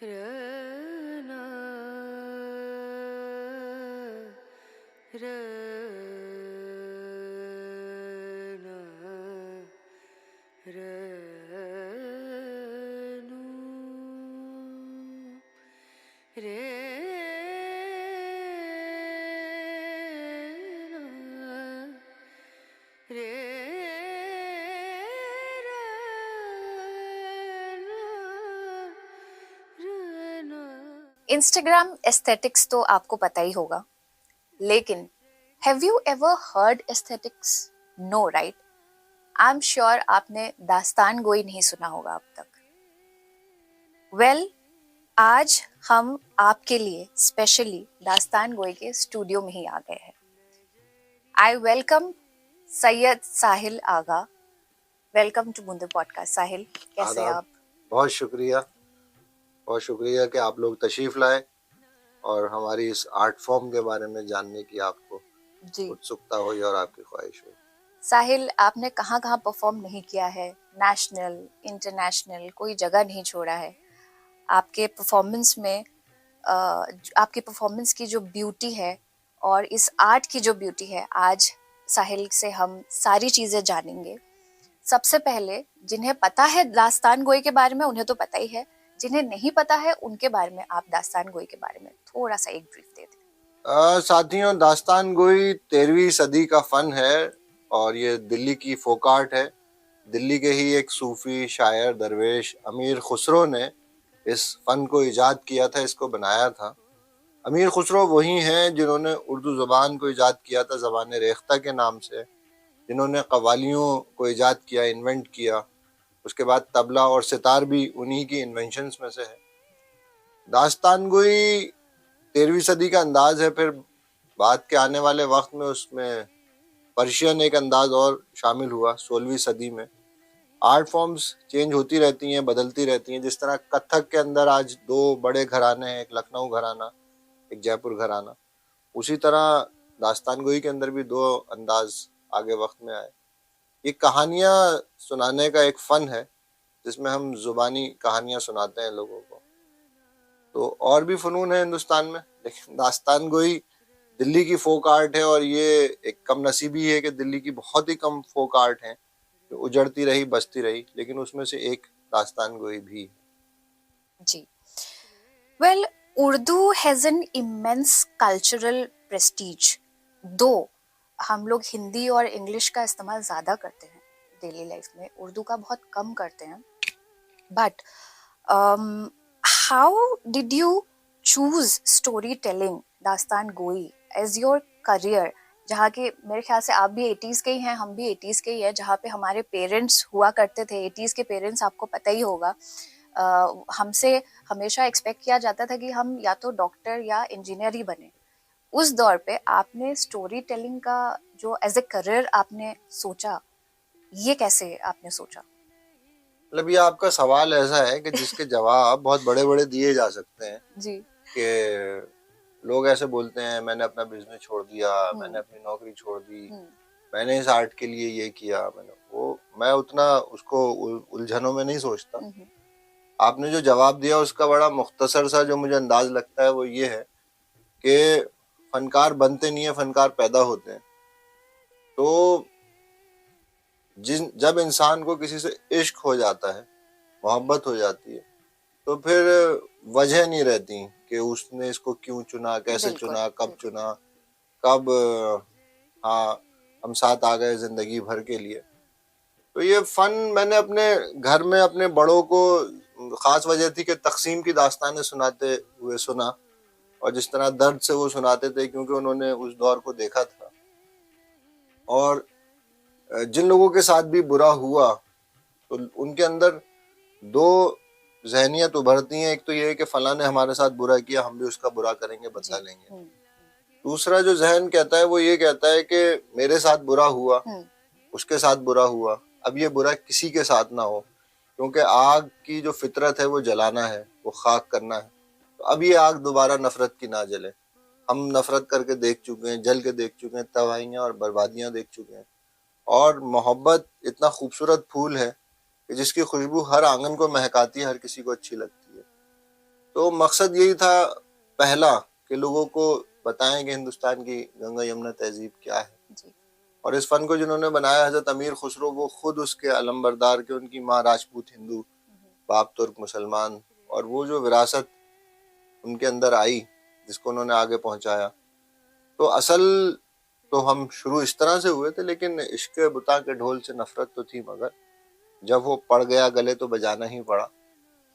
रना रना रनु रेना रे Instagram aesthetics तो आपको पता ही होगा, लेकिन have you ever heard aesthetics? No, right? I am sure आपने दास्तान गोई नहीं सुना होगा अब तक। वेल, आज हम आपके लिए स्पेशली दास्तान गोई के स्टूडियो में ही आ गए हैं। I welcome Syed Sahil Aga. Welcome to Boonde podcast. Sahil, कैसे हैं आप? बहुत शुक्रिया कि आप लोग तशरीफ लाए और हमारी इस आर्ट फॉर्म के बारे में जानने की आपको उत्सुकता हुई और आपकी ख्वाहिश हुई। साहिल, आपने कहाँ कहाँ परफॉर्म नहीं किया है? नेशनल, इंटरनेशनल, कोई जगह नहीं छोड़ा है। आपके परफॉर्मेंस में आपकी परफॉर्मेंस की जो ब्यूटी है और इस आर्ट की जो ब्यूटी है, आज साहिल से हम सारी चीजें जानेंगे। सबसे पहले, जिन्हें पता है दास्तान गोई के बारे में उन्हें तो पता ही है, जिन्हें नहीं पता है उनके बारे में आप दास्तान गोई के बारे में थोड़ा सा एक ब्रीफ दे दें। साथियों, दास्तान गोई 13वीं सदी का फन है और ये दिल्ली की फोक आर्ट है। दिल्ली के ही एक सूफी शायर दरवेश अमीर खुसरो ने इस फन को इजाद किया था, इसको बनाया था। अमीर खुसरो वही हैं जिन्होंने उर्दू ज़बान को इजाद किया था ज़बान रेख्ता के नाम से, जिन्होंने कवालियों को इजाद किया, इन्वेंट किया। उसके बाद तबला और सितार भी उन्हीं की इन्वेंशंस में से है। दास्तान गोई 13वीं सदी का अंदाज है, फिर बाद के आने वाले वक्त में उसमें पर्शियन एक अंदाज और शामिल हुआ 16वीं सदी में। आर्ट फॉर्म्स चेंज होती रहती हैं, बदलती रहती हैं। जिस तरह कथक के अंदर आज दो बड़े घराने हैं, एक लखनऊ घराना, एक जयपुर घराना, उसी तरह दास्तान गोई के अंदर भी दो अंदाज आगे वक्त में आए। ये कहानियाँ सुनाने का एक फन है जिसमें हम जुबानी कहानियाँ सुनाते हैं लोगों को। तो और भी फनून है हिंदुस्तान में, लेकिन दास्तान गोई दिल्ली की फोक आर्ट है और ये एक कम नसीबी है कि दिल्ली की बहुत ही कम फोक आर्ट है जो उजड़ती रही, बसती रही, लेकिन उसमें से एक दास्तान गोई भी है। जी, well, Urdu has an immense cultural prestige. दो हम लोग हिंदी और इंग्लिश का इस्तेमाल ज़्यादा करते हैं डेली लाइफ में, उर्दू का बहुत कम करते हैं। But how did you choose story telling दास्तान गोई एज योर करियर, जहाँ के मेरे ख्याल से आप भी 80s के ही हैं, हम भी 80s के ही हैं, जहाँ पे हमारे पेरेंट्स हुआ करते थे। 80s के पेरेंट्स आपको पता ही होगा, हमसे हमेशा एक्सपेक्ट किया जाता था कि हम या तो डॉक्टर या इंजीनियर ही बने। उस दौर पे आपने स्टोरी टेलिंग का जो एज ए करियर आपने सोचा, ये कैसे आपने सोचा? मतलब ये आपका सवाल ऐसा है कि जिसके जवाब बहुत बड़े बड़े दिए जा सकते हैं जी। कि लोग ऐसे बोलते हैं, मैंने अपना बिजनेस छोड़ दिया, मैंने अपनी नौकरी छोड़ दी, मैंने इस आर्ट के लिए ये किया, मैं उतना उसको उलझनों में नहीं सोचता। आपने जो जवाब दिया उसका बड़ा मुख्तसर सा जो मुझे अंदाज लगता है वो ये है कि फनकार बनते नहीं है, फनकार पैदा होते हैं। तो जब इंसान को किसी से इश्क हो जाता है, मोहब्बत हो जाती है, तो फिर वजह नहीं रहती कि उसने इसको क्यों चुना, कैसे चुना, कब चुना, कब हाँ हम साथ आ गए जिंदगी भर के लिए। तो ये फन मैंने अपने घर में अपने बड़ों को, खास वजह थी कि तकसीम की दास्तानें सुनाते हुए सुना, और जिस तरह दर्द से वो सुनाते थे क्योंकि उन्होंने उस दौर को देखा था। और जिन लोगों के साथ भी बुरा हुआ तो उनके अंदर दो जहनियत उभरती हैं। एक तो ये है कि फलां ने हमारे साथ बुरा किया, हम भी उसका बुरा करेंगे, बदला लेंगे। दूसरा जो जहन कहता है वो ये कहता है कि मेरे साथ बुरा हुआ, उसके साथ बुरा हुआ, अब ये बुरा किसी के साथ ना हो, क्योंकि आग की जो फितरत है वो जलाना है, वो खाक करना है। तो अब ये आग दोबारा नफरत की ना जले। हम नफरत करके देख चुके हैं, जल के देख चुके हैं, तबाहियां और बर्बादियां देख चुके हैं। और मोहब्बत इतना खूबसूरत फूल है कि जिसकी खुशबू हर आंगन को महकाती है, हर किसी को अच्छी लगती है। तो मकसद यही था पहला कि लोगों को बताएं कि हिंदुस्तान की गंगा यमुना तहजीब क्या है। जी। और इस फन को जिन्होंने बनाया हजरत अमीर खुसरो, वो खुद उसके अलमबरदार के, उनकी माँ राजपूत हिंदू, बाप तुर्क मुसलमान, और वो जो विरासत उनके अंदर आई जिसको उन्होंने आगे पहुंचाया। तो असल तो हम शुरू इस तरह से हुए थे, लेकिन इश्क बुता के ढोल से नफरत तो थी, मगर जब वो पड़ गया गले तो बजाना ही पड़ा।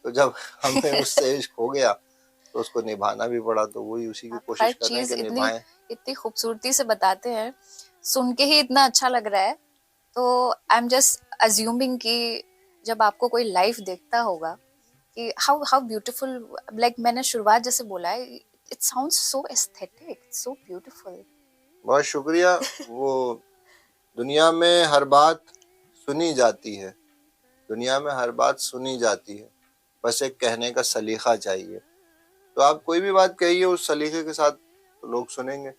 तो जब हमें उससे इश्क हो गया तो उसको निभाना भी पड़ा। तो वही उसी की आप हर कोशिश कर रहे हैं चीज कि इतनी निभाएं। इतनी खूबसूरती से बताते हैं, सुन के ही इतना अच्छा लग रहा है। तो आई एम जस्ट अज्यूमिंग कि जब आपको कोई लाइव देखता होगा कि हाउ हाउ ब्यूटीफुल, लाइक मैंने शुरुआत जैसे बोला है, it sounds so aesthetic, so beautiful. बहुत शुक्रिया। वो दुनिया में हर बात सुनी जाती है, दुनिया में हर बात सुनी जाती है, बस एक कहने का सलीका चाहिए। तो आप कोई भी बात कहिए उस सलीके के साथ, तो लोग सुनेंगे।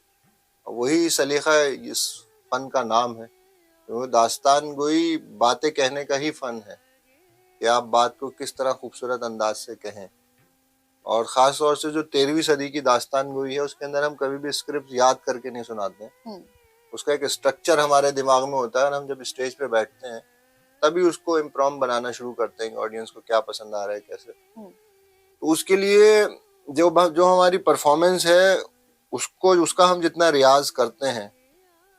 और वही सलीका इस फन का नाम है। तो दास्तान गोई बातें कहने का ही फन है कि आप बात को किस तरह खूबसूरत अंदाज से कहें। और ख़ास तौर से जो 13वीं सदी की दास्तान गोई है, उसके अंदर हम कभी भी स्क्रिप्ट याद करके नहीं सुनाते हैं। उसका एक स्ट्रक्चर हमारे दिमाग में होता है, और हम जब स्टेज पे बैठते हैं तभी उसको इम्प्रॉम बनाना शुरू करते हैं, ऑडियंस को क्या पसंद आ रहा है, कैसे। तो उसके लिए जो जो हमारी परफॉर्मेंस है, उसको उसका हम जितना रियाज करते हैं,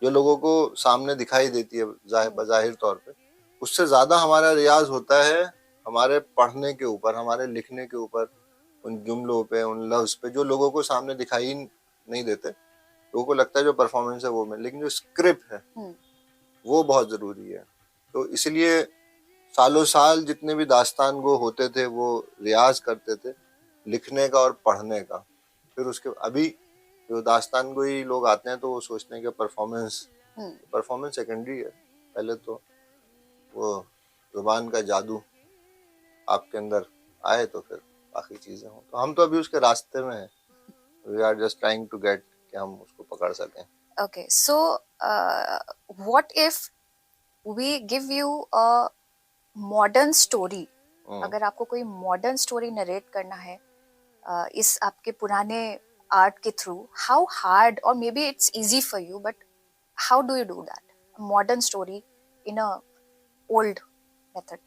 जो लोगों को सामने दिखाई देती है बज़ाहिर तौर पे, उससे ज़्यादा हमारा रियाज होता है हमारे पढ़ने के ऊपर, हमारे लिखने के ऊपर, उन जुमलों पे, उन लफ्ज़ पे जो लोगों को सामने दिखाई नहीं देते। लोगों को लगता है जो परफॉर्मेंस है वो में, लेकिन जो स्क्रिप्ट है वो बहुत ज़रूरी है। तो इसलिए सालों साल जितने भी दास्तान गो होते थे वो रियाज करते थे लिखने का और पढ़ने का। फिर उसके अभी जो दास्तान गोई लोग आते हैं तो वो सोचते हैं कि परफॉर्मेंस परफॉर्मेंस सेकेंडरी है, पहले तो वो जुबान का जादू आपके अंदर आए तो फिर बाकी चीज़ें हों। तो हम तो अभी उसके रास्ते में हैं, we are just trying to get कि हम उसको पकड़ सकें। Okay, so what if we give you a modern story? अगर आपको कोई मॉडर्न स्टोरी नरेट करना है इस आपके पुराने आर्ट के थ्रू, हाउ हार्ड, और may be it's easy for you, but how do you do that modern story in a old method?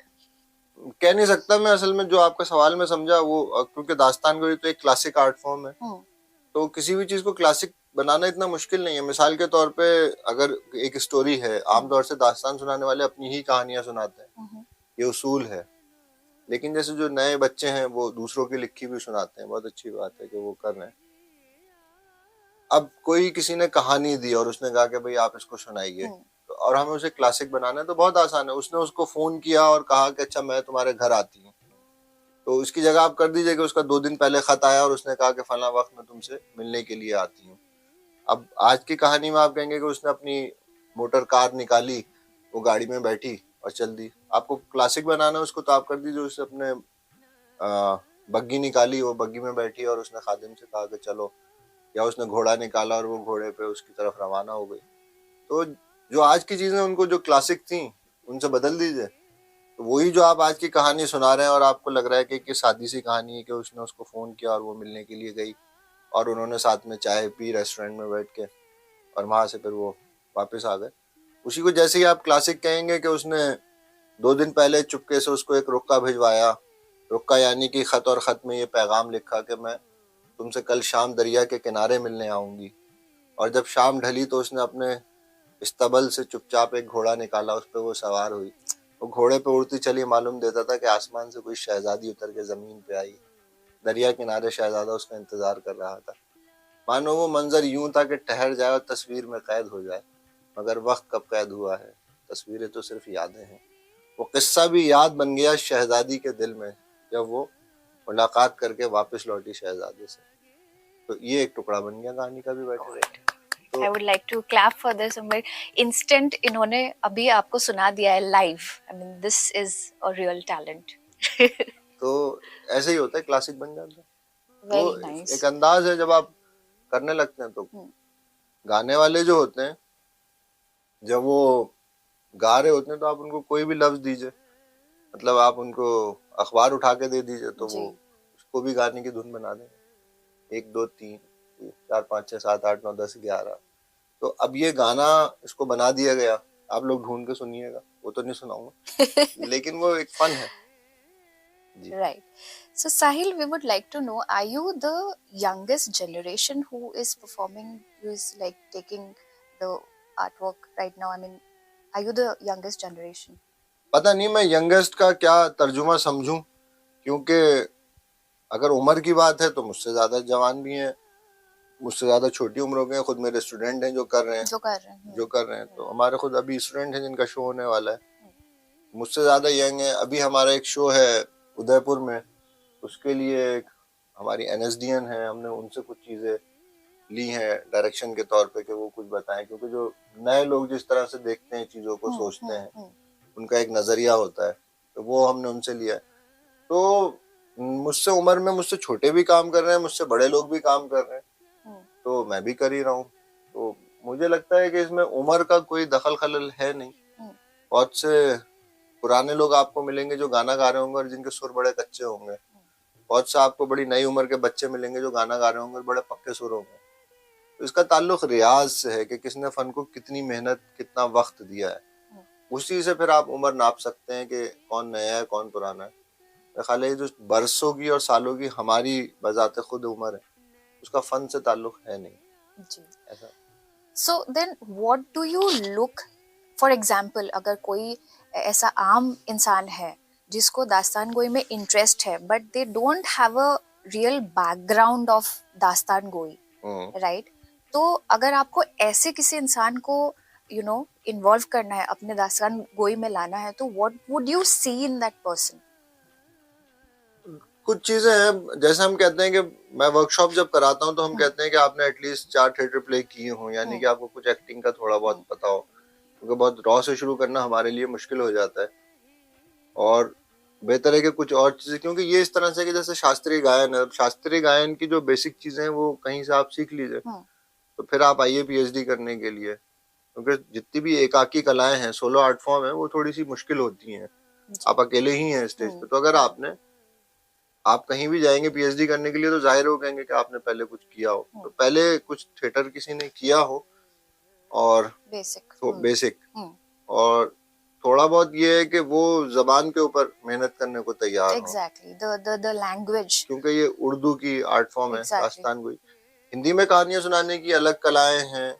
कह नहीं सकता मैं, असल में जो आपका सवाल में समझा वो, क्योंकि दास्तान गोई तो एक क्लासिक आर्ट फॉर्म है, तो किसी भी चीज को क्लासिक बनाना इतना मुश्किल नहीं है। मिसाल के तौर पे अगर एक स्टोरी है, आमतौर से दास्तान सुनाने वाले अपनी ही कहानियां सुनाते हैं, ये उसूल है। लेकिन जैसे जो नए बच्चे हैं वो दूसरों की लिखी भी सुनाते हैं, बहुत अच्छी बात है कि वो कर रहे हैं। अब कोई किसी ने कहानी दी और उसने कहा कि भाई आप इसको सुनाइए, तो और हमें उसे क्लासिक बनाना है, तो बहुत आसान है। उसने उसको फोन किया और कहा कि अच्छा मैं तुम्हारे घर आती हूँ, तो इसकी जगह आप कर दीजिए कि उसका 2 दिन पहले खत आया और उसने कहा कि फला वक्त मैं तुमसे मिलने के लिए आती हूँ। अब आज की कहानी में आप कहेंगे कि उसने अपनी मोटर कार निकाली, वो गाड़ी में बैठी और चल दी। आपको क्लासिक बनाना है उसको, तो आप कर दीजिए उसने अपने बग्गी निकाली, वो बग्गी में बैठी और उसने खादिम से कहा कि चलो, या उसने घोड़ा निकाला और वो घोड़े पे उसकी तरफ रवाना हो गई। तो जो आज की चीजें उनको जो क्लासिक थी उनसे बदल दीजिए। तो वही जो आप आज की कहानी सुना रहे हैं और आपको लग रहा है कि सादी सी कहानी है कि उसने उसको फोन किया और वो मिलने के लिए गई और उन्होंने साथ में चाय पी रेस्टोरेंट में बैठ के, और वहां से फिर वो वापस आ गए, उसी को जैसे ही आप क्लासिक कहेंगे कि उसने 2 दिन पहले चुपके से उसको एक रुक्का भिजवाया। रुक्का यानी कि खत, और खत में ये पैगाम लिखा कि मैं तुमसे कल शाम दरिया के किनारे मिलने आऊंगी। और जब शाम ढली तो उसने अपने इस्तबल से चुपचाप एक घोड़ा निकाला, उस पर वो सवार हुई। वो घोड़े पे उड़ती चली, मालूम देता था कि आसमान से कोई शहजादी उतर के जमीन पे आई। दरिया किनारे शहजादा उसका इंतजार कर रहा था। मानो वो मंजर यूं था कि ठहर जाए और तस्वीर में कैद हो जाए, मगर वक्त कब कैद हुआ है, तस्वीरें तो सिर्फ यादें हैं। वो किस्सा भी याद बन गया शहजादी के दिल में जब वो मुलाकात करके वापस लौटी शहजादे से। तो ये एक टुकड़ा बन गया कहानी का भी बैठे बैठे। तो I would like to clap for this. Instant इन्होंने अभी आपको सुना दिया है live. I mean, this is a real talent. तो ऐसे ही होता है, क्लासिक बन जाता है। Very वो nice. एक अंदाज है, जब आप करने लगते हैं तो गाने वाले जो होते हैं, जब वो गा रहे होते हैं तो आप उनको कोई भी लफ्ज दीजिए, मतलब आप उनको अखबार उठा के दे दीजिए तो जी। वो इसको भी गाने की धुन बना देंगे, 1 2 3 4 5 6 7 8 9 10 11। तो अब ये गाना इसको बना दिया गया, आप लोग ढूंढ के सुनिएगा, वो तो नहीं सुनाऊंगा, लेकिन वो एक फन है जी। Right. So Sahil, we would like to know, are you the youngest generation who is performing, who is like taking the artwork right now? I mean, are you the youngest generation? पता नहीं मैं youngest का क्या तर्जुमा समझूं, क्योंकि अगर उम्र की बात है तो मुझसे ज्यादा जवान भी हैं, मुझसे ज्यादा छोटी उम्रों के हैं, खुद मेरे स्टूडेंट हैं जो कर रहे हैं, तो हमारे खुद अभी स्टूडेंट हैं जिनका शो होने वाला है, मुझसे ज्यादा यंग है। अभी हमारा एक शो है उदयपुर में, उसके लिए एक हमारी एनएसडीएन है, हमने उनसे कुछ चीजें ली हैं डायरेक्शन के तौर पे कि वो कुछ बताएं, क्योंकि जो नए लोग जिस तरह से देखते हैं चीजों को, सोचते हैं, उनका एक नजरिया होता है, तो वो हमने उनसे लिया है। तो मुझसे उम्र में मुझसे छोटे भी काम कर रहे हैं, मुझसे बड़े लोग भी काम कर रहे हैं, तो मैं भी कर ही रहा हूँ। तो मुझे लगता है कि इसमें उम्र का कोई दखल खलल है नहीं। बहुत से पुराने लोग आपको मिलेंगे जो गाना गा रहे होंगे और जिनके सुर बड़े कच्चे होंगे, बहुत से आपको बड़ी नई उम्र के बच्चे मिलेंगे जो गाना गा रहे होंगे और बड़े पक्के सुर होंगे। तो इसका ताल्लुक रियाज से है कि किसने फन को कितनी मेहनत, कितना वक्त दिया है, उसी से फिर आप उम्र नाप सकते हैं कि कौन नया है कौन पुराना है। खाली जो बरसों की और सालों की हमारी बजाते खुद उम्र है, उसका फन से ताल्लुक है नहीं जी। ऐसा। So then what do you look, for example, अगर कोई ऐसा आम इंसान है जिसको दास्तान गोई में इंटरेस्ट है but they don't have a real background of दास्तान गोई, राइट? तो अगर आपको ऐसे किसी इंसान को इन्वॉल्व करना है, अपने दास्तान गोई में लाना है, तो what would you see in that person? कुछ चीजें हैं, जैसे हम कहते हैं कि मैं वर्कशॉप जब कराता हूं तो हम कहते हैं कि आपने एटलीस्ट 4 थिएटर प्ले किए हों, यानी कि आपको कुछ एक्टिंग का थोड़ा बहुत पता हो, क्योंकि बहुत रॉ से शुरू करना हमारे लिए मुश्किल हो जाता है। और बेहतर है कि कुछ और चीजें, क्योंकि ये इस तरह से कि जैसे शास्त्रीय गायन है, शास्त्रीय गायन की जो बेसिक चीजें हैं वो कहीं से आप सीख लीजिए, तो फिर आप आइए पीएचडी करने के लिए, क्योंकि जितनी भी एकाकी कलाएं हैं, सोलो आर्ट फॉर्म है, वो थोड़ी सी मुश्किल होती हैं, आप अकेले ही हैं स्टेज पे। तो अगर आप कहीं भी जाएंगे पीएचडी करने के लिए तो जाहिर हो कहेंगे कि आपने पहले कुछ किया हो, तो पहले कुछ थिएटर किसी ने किया हो और बेसिक और थोड़ा बहुत ये है कि वो जबान के ऊपर मेहनत करने को तैयार हो। एग्जैक्टली, द लैंग्वेज, क्योंकि ये उर्दू की आर्ट फॉर्म है, दास्तान गोई। हिंदी में कहानियां सुनाने की अलग कलाएं हैं,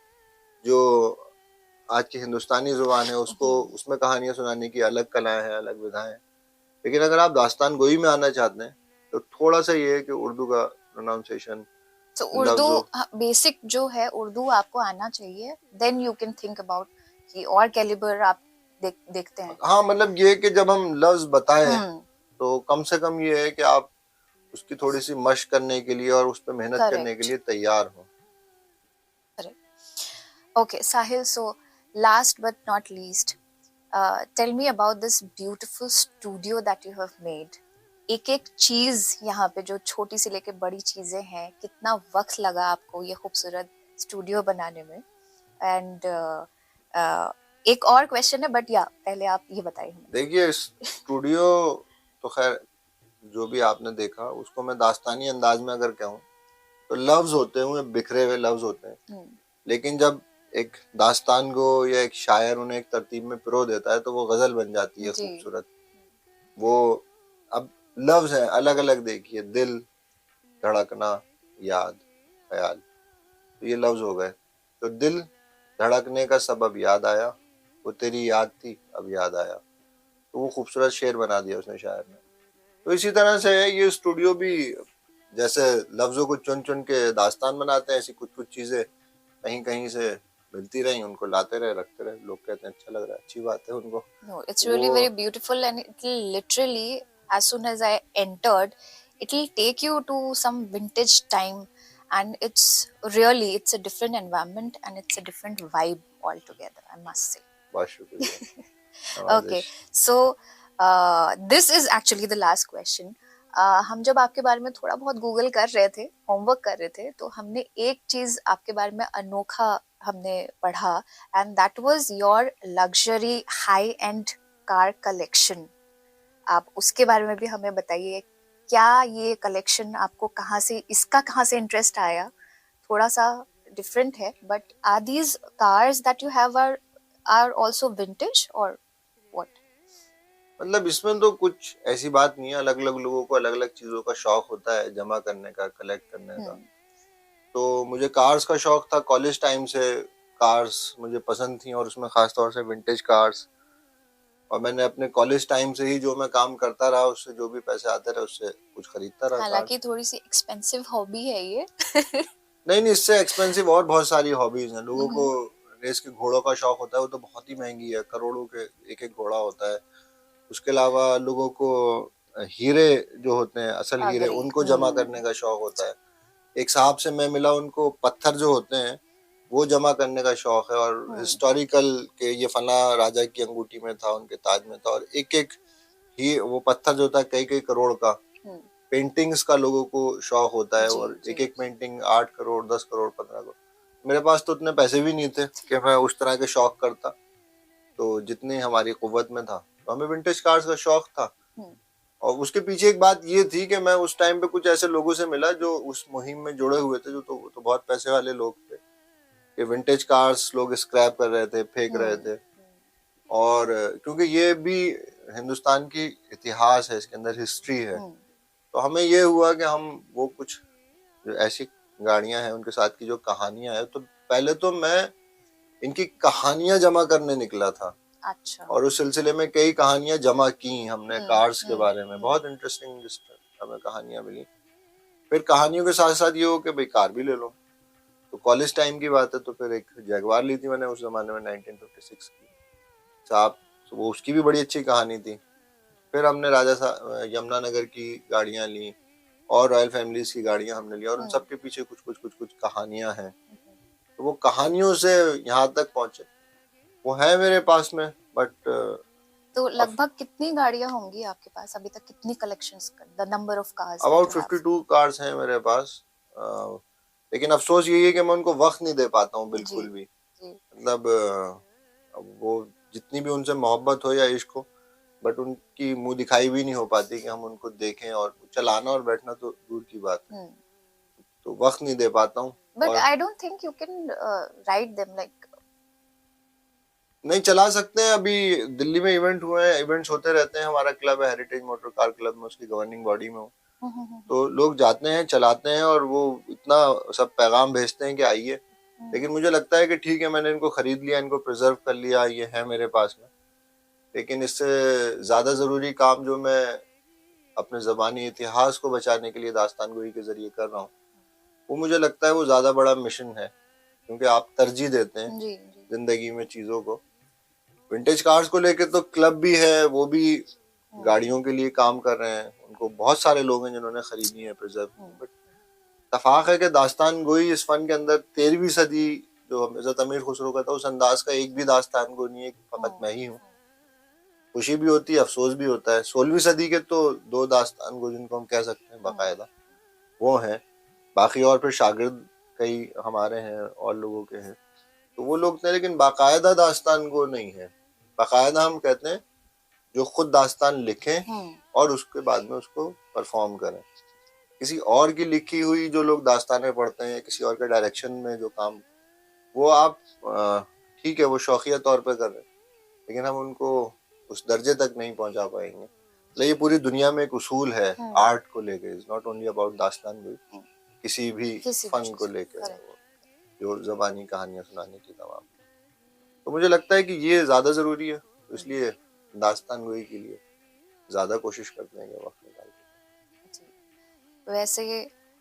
जो आज की हिंदुस्तानी जुबान है उसको, उसमें कहानियां सुनाने की अलग कलाएं हैं, अलग विधाएं हैं। लेकिन अगर आप दास्तान गोई में आना चाहते हैं तो थोड़ा सा ये है कि उर्दू का प्रोनाउंसिएशन, तो उर्दू बेसिक जो है उर्दू आपको आना चाहिए, then you can think about कि और कैलिबर आप देखते हैं। हाँ, मतलब ये कि जब हम लफ्ज बताएं तो कम से कम ये है कि आप उसकी थोड़ी सी मशक करने के लिए और उस पर मेहनत करने के लिए तैयार हो। Okay, Sahil, so last but not least, tell me about this beautiful studio that you have made. एक एक चीज यहाँ पे जो छोटी से लेके बड़ी चीजें हैं, कितना वक्त लगा आपको ये खूबसूरत स्टूडियो बनाने में? एंड एक और क्वेश्चन है, बट या पहले आप ये बताइए हमें। देखिए, स्टूडियो तो खैर जो भी आपने देखा उसको मैं दास्तानी अंदाज में अगर कहूँ तो लफ्ज होते हैं, बिखरे हुए लफ्ज होते हैं, लेकिन जब एक दास्तान को या एक शायर उन्हें एक तरतीब में पिरो देता है तो वो गजल बन जाती है खूबसूरत। वो अब लफ्ज है अलग अलग, देखिए, दिल, धड़कना, याद, ख्याल, तो ये लफ्ज हो गए। तो दिल धड़कने का सबब याद आया, वो तेरी याद थी अब याद आया, तो वो खूबसूरत शेर बना दिया उसने शायर ने। तो इसी तरह से ये स्टूडियो भी जैसे लफ्जों को चुन चुन के दास्तान बनाते हैं, ऐसी कुछ कुछ चीजें कहीं कहीं से मिलती रही, उनको लाते रहे, रखते रहे, लोग कहते हैं अच्छा लग रहा है, अच्छी बात है उनको। No, it's really very beautiful, and it will literally, as soon as I entered, it will take you to some vintage time, and it's a different environment and it's a different vibe altogether, I must say. बहुत शुक्रिया। Okay, so this is actually the last question. हम जब आपके बारे में थोड़ा बहुत Google कर रहे थे, होमवर्क कर रहे थे, तो हमने एक चीज आपके बारे में अनोखा हमने पढ़ा, and that was your luxury high and car collection. आप उसके बारे में भी हमें बताइए, क्या ये कलेक्शन आपको कहाँ से इंटरेस्ट आया? थोड़ा सा डिफरेंट है, but are these cars that you have are also vintage और व्हाट? मतलब इसमें तो कुछ ऐसी बात नहीं है, अलग अलग लोगों को अलग अलग चीजों का शौक होता है, जमा करने का, कलेक्ट करने का। तो मुझे कार्स का शौक था कॉलेज टाइम से, कार्स मुझे पसंद थी और उसमें खास तौर से विंटेज कार्स। और मैंने अपने कॉलेज टाइम से ही जो मैं काम करता रहा, उससे जो भी पैसे आते रहे उससे कुछ खरीदता रहा कार्स। हालांकि थोड़ी सी एक्सपेंसिव हॉबी है ये। नहीं नहीं, इससे एक्सपेंसिव और बहुत सारी हॉबीज हैं। लोगों को रेस के घोड़ों का शौक होता है, वो तो बहुत ही महंगी है, करोड़ों के एक एक घोड़ा होता है। उसके अलावा लोगों को हीरे जो होते हैं, असल हीरे, अग्री। उनको जमा करने का शौक होता है। एक साहब से मैं मिला, उनको पत्थर जो होते हैं वो जमा करने का शौक है, और हिस्टोरिकल के ये फला राजा की अंगूठी में था, उनके ताज में था, और एक एक ही वो पत्थर जो था कई कई करोड़ का। पेंटिंग्स का लोगों को शौक होता है, और एक एक पेंटिंग 8 करोड़, 10 करोड़, 15 करोड़। मेरे पास तो उतने पैसे भी नहीं थे कि मैं उस तरह के शौक करता, तो जितनी हमारी कुव्वत में था, तो हमें विंटेज कार्स का शौक था। और उसके पीछे एक बात ये थी कि मैं उस टाइम पे कुछ ऐसे लोगों से मिला जो उस मुहिम में जुड़े हुए थे, जो तो बहुत पैसे वाले लोग थे। ये विंटेज कार्स लोग स्क्रैप कर रहे थे, फेंक रहे थे। और क्योंकि ये भी हिंदुस्तान की इतिहास है, इसके अंदर हिस्ट्री है, तो हमें ये हुआ कि हम वो कुछ जो ऐसी गाड़ियां हैं उनके साथ की जो कहानियां हैं, तो पहले तो मैं इनकी कहानियां जमा करने निकला था। अच्छा। और उस सिलसिले में कई कहानियां जमा की हमने कार्स के बारे में, बहुत इंटरेस्टिंग हमें कहानियां मिली। फिर कहानियों के साथ साथ ये हो कि भाई कार भी ले लो। तो कॉलेज टाइम की बात है, तो फिर एक जैगवार ली थी मैंने उस जमाने में, 1956 की साहब। तो वो उसकी भी बड़ी अच्छी कहानी थी। फिर हमने यमुनानगर की गाड़ियां ली, और रॉयल फैमिलीज की गाड़ियां हमने ली, और उन सब के पीछे कुछ कहानियां हैं। तो वो कहानियों से यहाँ तक पहुंचे, वो है मेरे पास में। बट तो लगभग कितनी गाड़ियां होंगी आपके पास अभी तक? कितनी collections, the number of cars? About 52 cars हैं मेरे पास। लेकिन अफसोस यही है कि मैं उनको वक्त नहीं दे पाता हूँ बिल्कुल भी। मतलब वो जितनी भी उनसे मोहब्बत हो या इश्क हो, बट उनकी मुंह दिखाई भी नहीं हो पाती कि हम उनको देखें, और चलाना और बैठना तो दूर की बात है। तो वक्त नहीं दे पाता हूँ। But I don't think you can ride them like. नहीं, चला सकते हैं। अभी दिल्ली में इवेंट हुए हैं, इवेंट्स होते रहते हैं। हमारा क्लब है हेरिटेज मोटर कार क्लब, में उसकी गवर्निंग बॉडी में हूँ। तो लोग जाते हैं, चलाते हैं, और वो इतना सब पैगाम भेजते हैं कि आइए। लेकिन मुझे लगता है कि ठीक है, मैंने इनको खरीद लिया, इनको प्रिजर्व कर लिया, ये है मेरे पास में। लेकिन इससे ज्यादा जरूरी काम जो मैं अपने जबानी इतिहास को बचाने के लिए दास्तान गोई के जरिए कर रहा हूँ, वो मुझे लगता है वो ज्यादा बड़ा मिशन है। क्योंकि आप तरजीह देते हैं जिंदगी में चीजों को। विंटेज कार्स को लेकर तो क्लब भी है, वो भी गाड़ियों के लिए काम कर रहे हैं। उनको बहुत सारे लोग हैं जिन्होंने खरीदी है प्रिजर्व। बट तफाक है कि दास्तान गोई इस फन के अंदर 13वीं सदी जो हज़रत अमीर खुसरो का था, उस अंदाज का एक भी दास्तान गो नहीं है, फकत मैं ही हूँ। खुशी भी होती है, अफसोस भी होता है। 16वीं सदी के तो 2 दास्तान गो जिनको हम कह सकते हैं बाकायदा, वो हैं। बाकी और फिर शागिर्द कई हमारे हैं और लोगों के हैं, तो वो लोग थे। लेकिन बाकायदा दास्तान गो नहीं है। बाकायदा हम कहते हैं जो खुद दास्तान लिखें और उसके बाद में उसको परफॉर्म करें। किसी और की लिखी हुई जो लोग दास्तानें पढ़ते हैं, किसी और के डायरेक्शन में जो काम, वो आप ठीक है, वो शौकिया तौर पे कर रहे हैं, लेकिन हम उनको उस दर्जे तक नहीं पहुंचा पाएंगे। तो ये पूरी दुनिया में एक उसूल है आर्ट को लेकर, इज नॉट ओनली अबाउट दास्तान गोई, किसी भी फन को लेकर, जो जबानी कहानियां सुनाने की तमाम। तो मुझे लगता है कि ये ज्यादा जरूरी है, तो इसलिए दास्तान गोई के लिए ज्यादा कोशिश करते हैं वक्त निकाल के। वैसे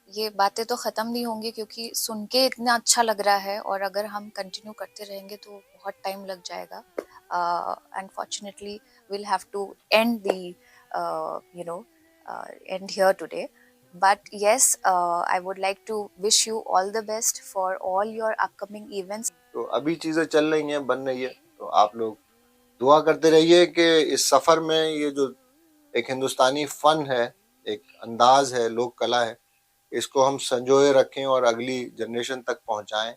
ये बातें तो खत्म नहीं होंगी, क्योंकि सुन के इतना अच्छा लग रहा है, और अगर हम कंटिन्यू करते रहेंगे तो बहुत टाइम लग जाएगा। Unfortunately we'll have to end the end here today, but yes, I would like to wish you all the best for all your upcoming events. तो अभी चीजें चल रही हैं, बन रही है, तो आप लोग दुआ करते रहिए कि इस सफर में ये जो एक हिंदुस्तानी फन है, एक अंदाज है, लोक कला है, इसको हम संजोए रखें और अगली जनरेशन तक पहुंचाएं।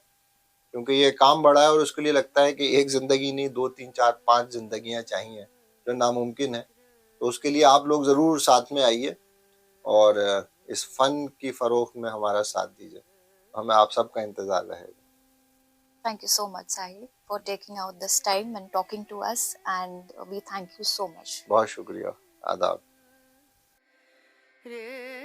क्योंकि ये काम बड़ा है, और उसके लिए लगता है कि एक जिंदगी नहीं, 2, 3, 4, 5 जिंदगियां चाहिए, जो नामुमकिन है। तो उसके लिए आप लोग जरूर साथ में आइए। और इस फन की फरोख में हमारा साथ दीजिए। हमें आप सबका इंतजार रहेगा। Thank you so much, Sahil, for taking out this time and talking to us, and we thank you so much. बहुत शुक्रिया। आदाब। रे